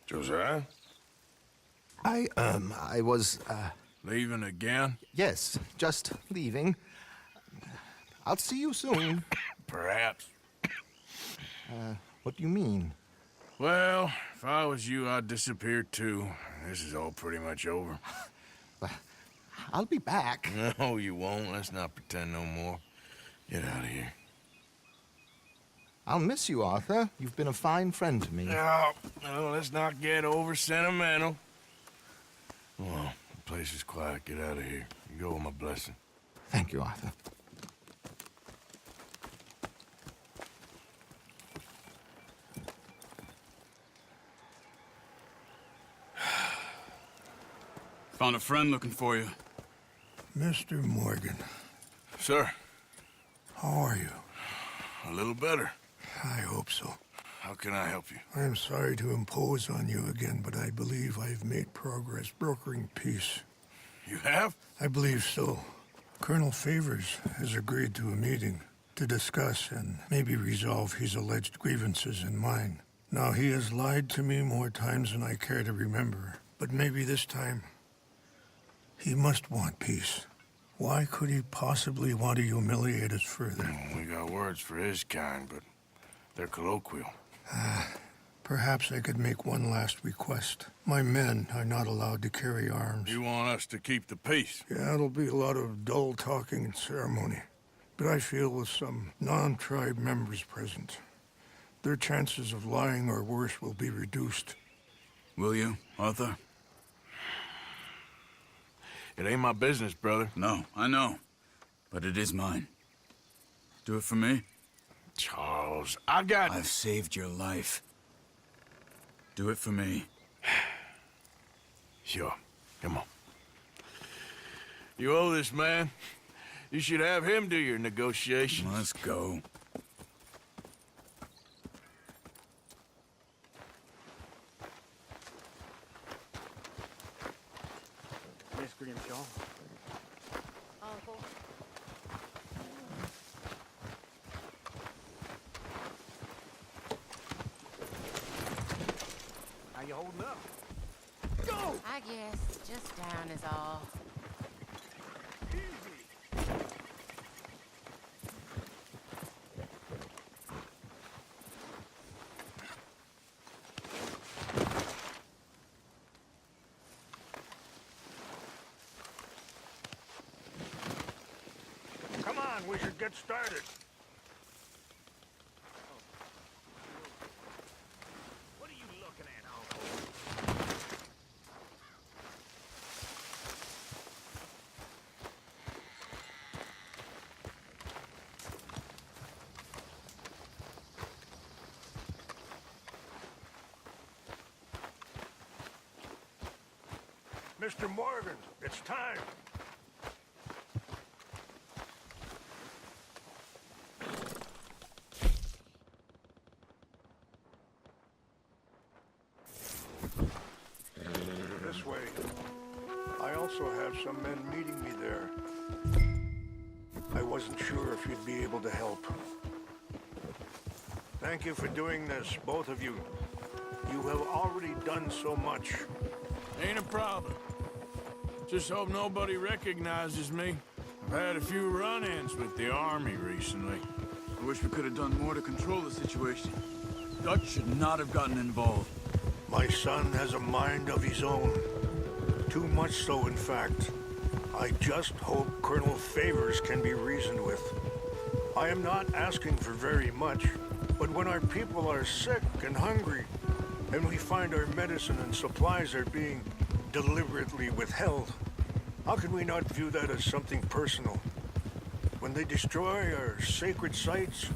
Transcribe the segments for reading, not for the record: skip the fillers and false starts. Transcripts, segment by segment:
Josiah? I was, Leaving again? yes, just leaving. I'll see you soon. Perhaps. What do you mean? Well, if I was you, I'd disappear too. This is all pretty much over. I'll be back. No, you won't. Let's not pretend no more. Get out of here. I'll miss you, Arthur. You've been a fine friend to me. No, let's not get over sentimental. Well, the place is quiet. Get out of here. You go with my blessing. Thank you, Arthur. Found a friend looking for you. Mr. Morgan, Sir, how are you? a little better. I hope so. How can I help you? I am sorry to impose on you again, but I believe I've made progress brokering peace. You have? I believe so. Colonel Favors has agreed to a meeting to discuss and maybe resolve his alleged grievances and mine. Now, he has lied to me more times than I care to remember, but maybe this time he must want peace. Why could he possibly want to humiliate us further? We got words for his kind, but they're colloquial. Perhaps I could make one last request. My men are not allowed to carry arms. You want us to keep the peace? Yeah, it'll be a lot of dull talking and ceremony. But I feel with some non-tribe members present, their chances of lying or worse will be reduced. Will you, Arthur? It ain't my business, brother. No, I know. But it is mine. Do it for me? Charles, I've saved your life. Do it for me. Sure. Come on. You owe this man. You should have him do your negotiations. Let's go. Miss Grimshaw. Uncle. How you holding up? I guess just down is all. Come on, we should get started. What are you looking at, Uncle? Mr. Morgan, it's time. This way. I also have some men meeting me there. I wasn't sure if you'd be able to help. Thank you for doing this, both of you. You have already done so much. Ain't a problem. Just hope nobody recognizes me. I've had a few run-ins with the army recently. I wish we could have done more to control the situation. Dutch should not have gotten involved. My son has a mind of his own. Too much so, in fact. I just hope Colonel Favors can be reasoned with. I am not asking for very much, but when our people are sick and hungry, and we find our medicine and supplies are being deliberately withheld, how can we not view that as something personal? When they destroy our sacred sites,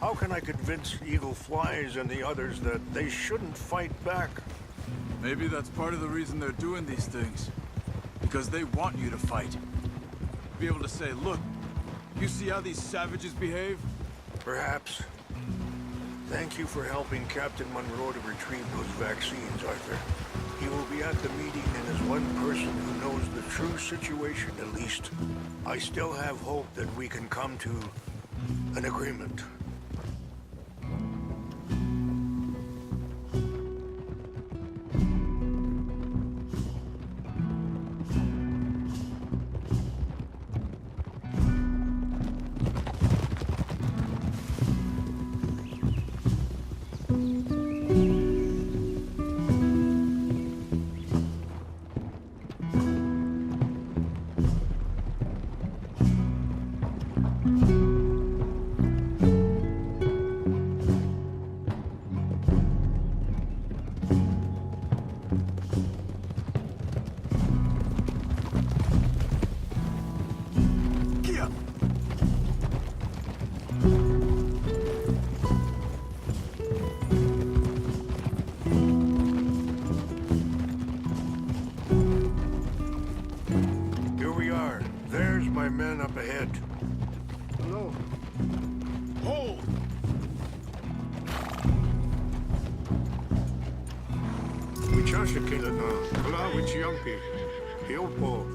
how can I convince Eagle Flies and the others that they shouldn't fight back? Maybe that's part of the reason they're doing these things. Because they want you to fight. Be able to say, look, you see how these savages behave? Perhaps. Thank you for helping Captain Monroe to retrieve those vaccines, Arthur. He will be at the meeting and is one person who knows the true situation, at least. I still have hope that we can come to an agreement. Here we are. There's my men up ahead. No. Hold! Wichasha Kilana, Kala Wichiampi, Hiopo.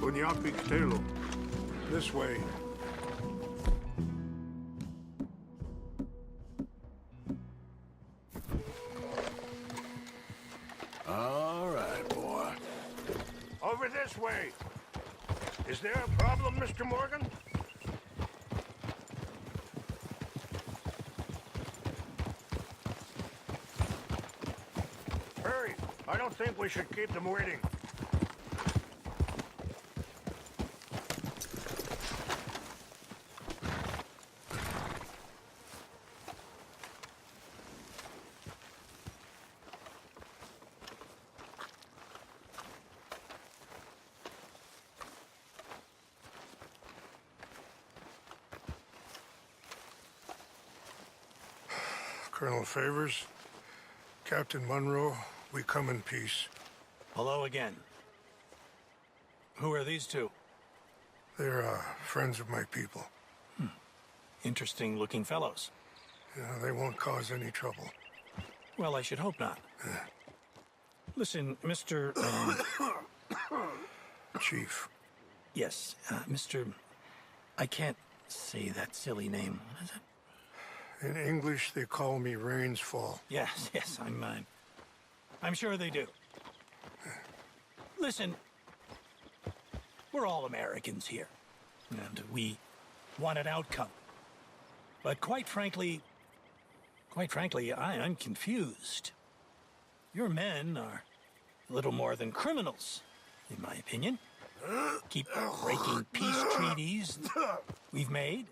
Bunyapi Ktelo. This way. All right, boy. Over this way. Is there a problem, Mr. Morgan? Hurry. I don't think we should keep them waiting. Colonel Favors, Captain Munro, we come in peace. Hello again. Who are these two? They're friends of my people. Interesting looking fellows. Yeah, they won't cause any trouble. Well, I should hope not. Listen, Mr. Chief. Yes, Mr. I can't say that silly name. What is it? In English, they call me Rains Fall. Yes, I'm sure they do. Listen, we're all Americans here, and we want an outcome. But quite frankly, I'm confused. Your men are little more than criminals, in my opinion. Keep breaking peace treaties we've made,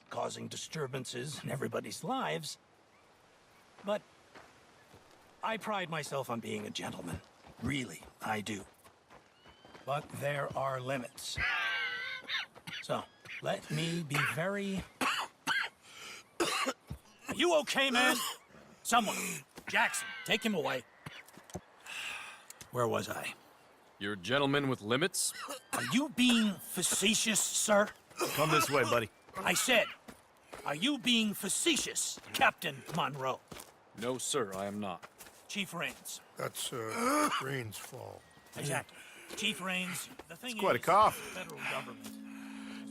causing disturbances in everybody's lives. But I pride myself on being a gentleman. Really, I do. But there are limits. So, let me be very... Are you okay, man? Someone. Jackson, take him away. Where was I? You're a gentleman with limits? Are you being facetious, sir? Come this way, buddy. I said, are you being facetious, Captain Monroe? No, sir, I am not. Chief Rains. That's Rains Fall. Exactly. Chief Rains, the thing quite a is, cough. the federal government.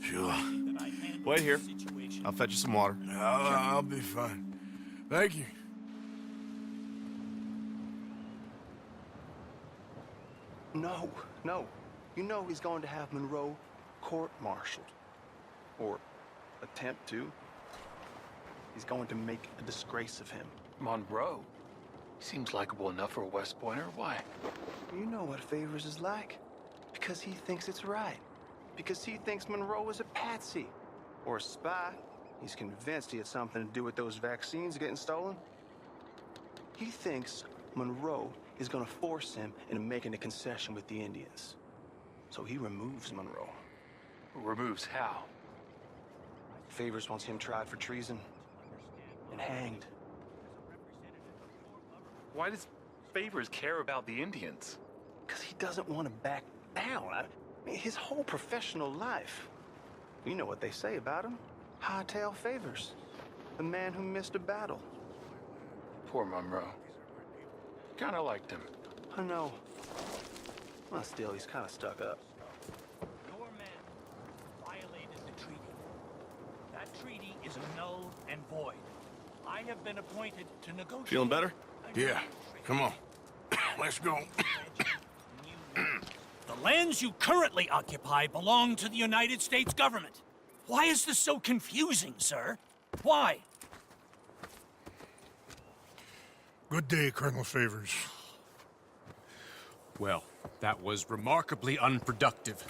Sure. that I handle Wait here. the situation. I'll fetch you some water. I'll be fine. Thank you. No, no. You know he's going to have Monroe court-martialed. Or attempt to. He's going to make a disgrace of him. Monroe? Seems likable enough for a West Pointer. Why? You know what Favors is like. Because he thinks it's right. Because he thinks Monroe is a patsy. Or a spy. He's convinced he had something to do with those vaccines getting stolen. He thinks Monroe is gonna force him into making a concession with the Indians. So he removes Monroe. Removes how? Favors wants him tried for treason and hanged. Why does Favors care about the Indians? Because he doesn't want to back down. I mean, his whole professional life. You know what they say about him. Hightail Favors. The man who missed a battle. Poor Monroe. Kinda liked him. I know. Well, still, he's kind of stuck up. Your men violated the treaty. That treaty is null and void. I have been appointed to negotiate... Feeling better? Yeah, come on. Let's go. The lands you currently occupy belong to the United States government. Why is this so confusing, sir? Why? Good day, Colonel Favors. Well, that was remarkably unproductive.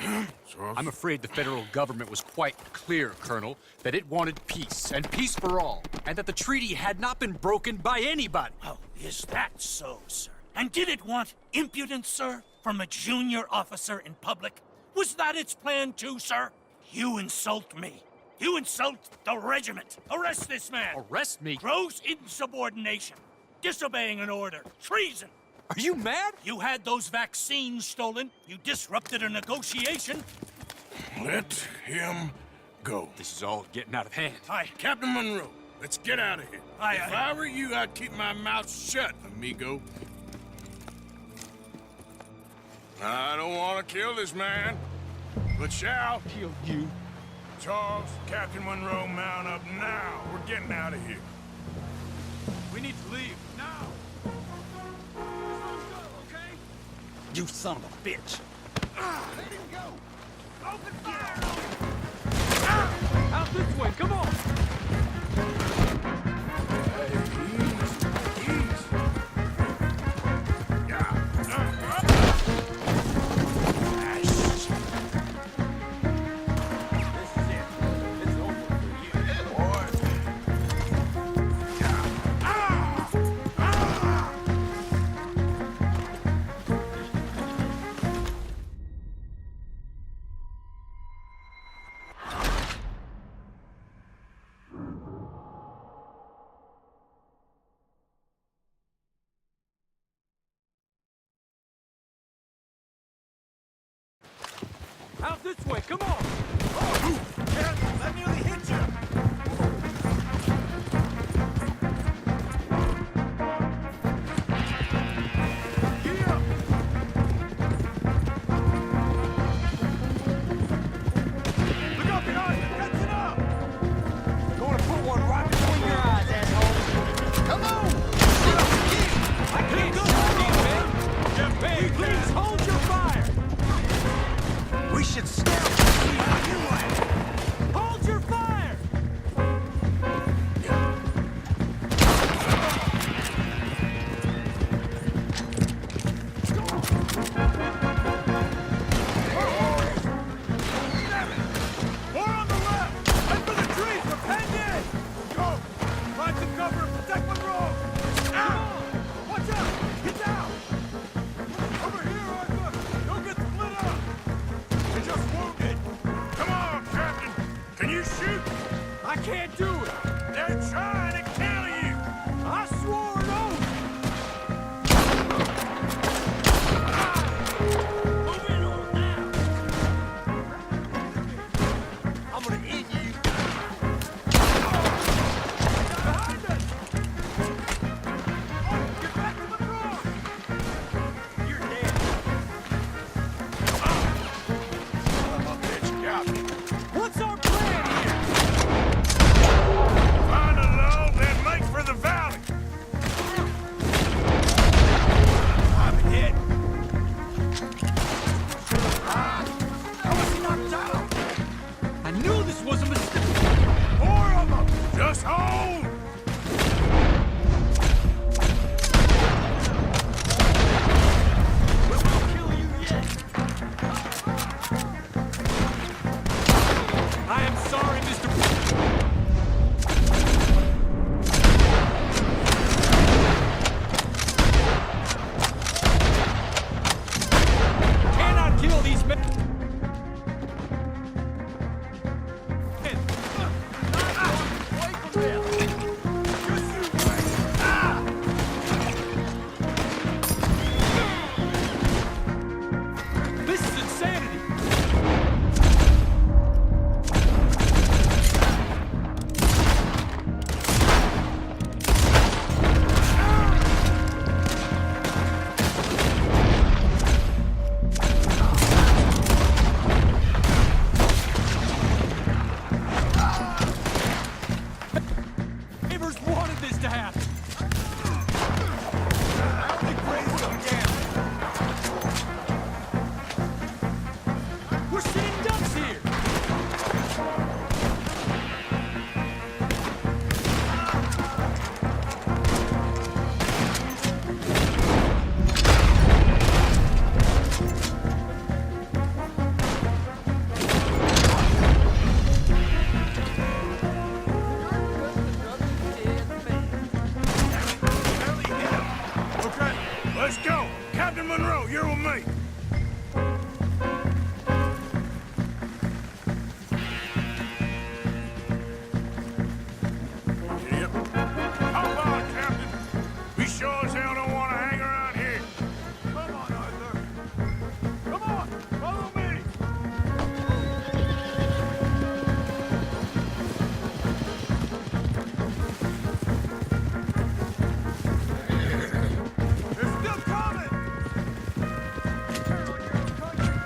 I'm afraid the federal government was quite clear, Colonel, that it wanted peace, and peace for all, and that the treaty had not been broken by anybody. Oh, is that so, sir? And did it want impudence, sir, from a junior officer in public? Was that its plan too, sir? You insult me. You insult the regiment. Arrest this man. Arrest me? Gross insubordination. Disobeying an order. Treason. Are you mad? You had those vaccines stolen. You disrupted a negotiation. Let him go. This is all getting out of hand. Aye. Captain Monroe, let's get out of here. Aye, If aye. I were you, I'd keep my mouth shut, amigo. I don't want to kill this man, but shall Kill you. Charles, Captain Monroe, mount up now. We're getting out of here. We need to leave, now! Okay? You son of a bitch. Let him go! Open fire! Out this way, come on! Easy, easy. Yeah. This is it. It's over for you. Boy. Out this way, come on! I nearly hit you. Look up behind you! Catching up! Gonna put one right between your eyes, asshole. Come on! I can't go man! Get paid, Please hold your fire! We should scout and see how you act. Hold your fire! More on the left! Head for the trees! We're penned in! Go! Find some cover and protect Monroe! Ow! Watch out! Get down! Over here, Arthur! Don't get split up! You're just wounded! Come on, Captain. Can you shoot? I can't do it! They're trying to kill you. I swore an oath! Move in on now. I'm gonna end you. Behind us! Oh, get back to Monroe! You're dead. Son of a bitch, Captain. What's our plan here? Find a low, then make for the valley. I'm hit. How was he knocked out? I knew this was a mistake! Four of them. Just hold. We will kill you yet. I am sorry, Mr. Cannot kill these men! Wait for them. Captain Monroe, you're with me. Yep. Hop on, Captain. We sure as hell don't want to hang around here. Come on, Arthur. Come on, follow me. They're still coming. Turn on your own country.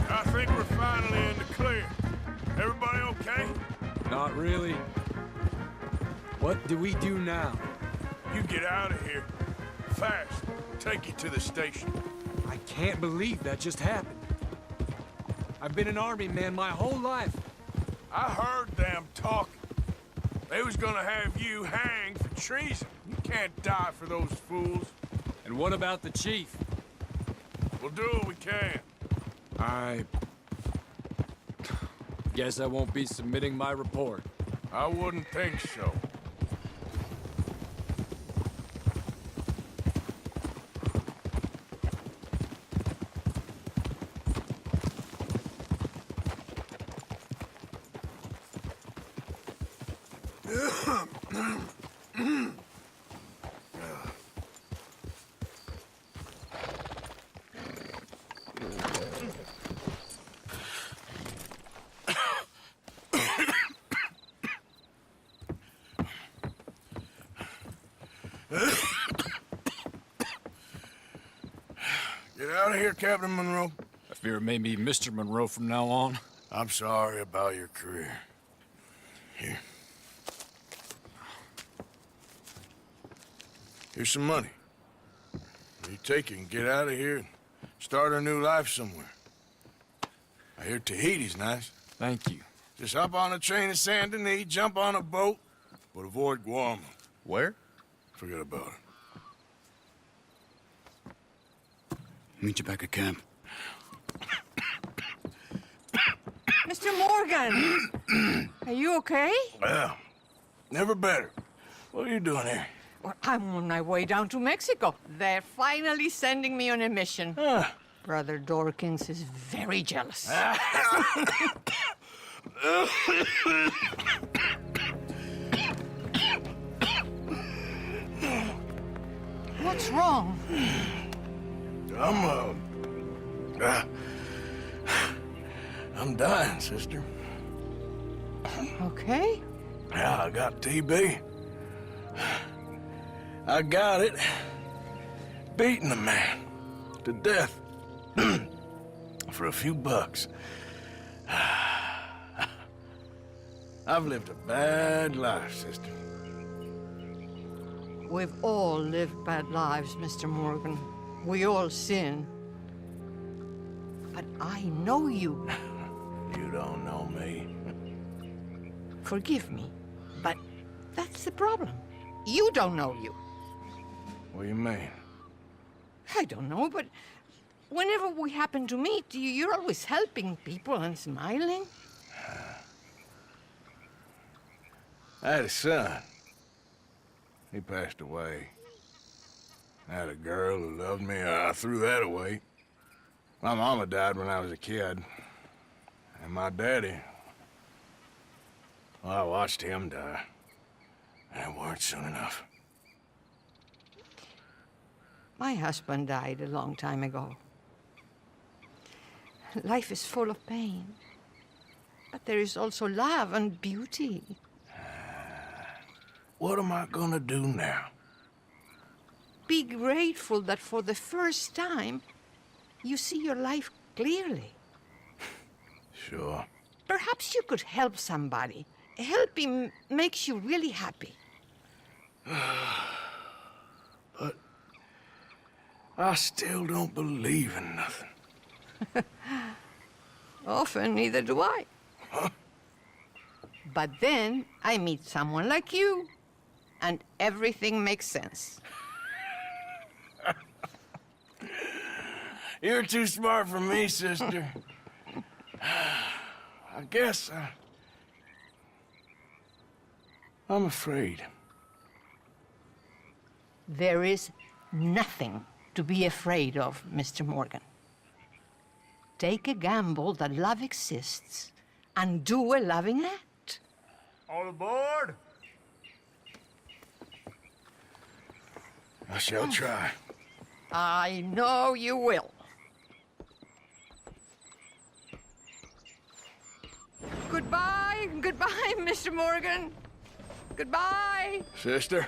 I think we're finally in the clear. Everybody okay? Not really. What do we do now? You get out of here. Fast. Take you to the station. I can't believe that just happened. I've been an army man my whole life. I heard them talking. They was gonna have you hanged for treason. You can't die for those fools. And what about the chief? We'll do what we can. I guess I won't be submitting my report. I wouldn't think so. Get out of here, Captain Monroe. I fear it may be Mr. Monroe from now on. I'm sorry about your career. Here. Here's some money. You take it and get out of here and start a new life somewhere. I hear Tahiti's nice. Thank you. Just hop on a train to Saint Denis, jump on a boat, but avoid Guam. Where? Forget about it. Meet you back at camp. Mr. Morgan! Are you okay? Well, never better. What are you doing here? Well, I'm on my way down to Mexico. They're finally sending me on a mission. Brother Dorkins is very jealous. What's wrong? I'm dying, sister. Okay. Yeah, I got TB. I got it. Beating a man to death for a few bucks. I've lived a bad life, sister. We've all lived bad lives, Mr. Morgan. We all sin. But I know you. You don't know me. Forgive me, but that's the problem. You don't know you. What do you mean? I don't know, but whenever we happen to meet, you're always helping people and smiling. I had a son. He passed away. I had a girl who loved me. I threw that away. My mama died when I was a kid. And my daddy, well, I watched him die. And it weren't soon enough. My husband died a long time ago. Life is full of pain. But there is also love and beauty. What am I gonna do now? Be grateful that for the first time, you see your life clearly. Sure. Perhaps you could help somebody. Helping makes you really happy. But I still don't believe in nothing. Often, neither do I. Huh? But then I meet someone like you, and everything makes sense. You're too smart for me, sister. I guess I'm afraid. There is nothing to be afraid of, Mr. Morgan. Take a gamble that love exists and do a loving act. All aboard? I shall try. I know you will. Goodbye, goodbye, Mr. Morgan. Goodbye. Sister?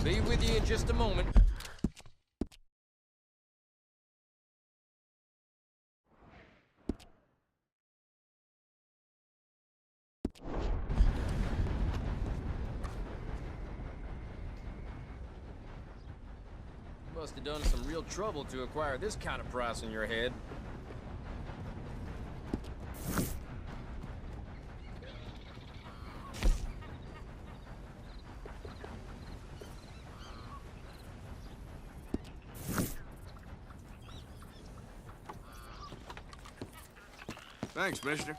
Be with you in just a moment. You must have done some real trouble to acquire this kind of price in your head. Thanks, mister.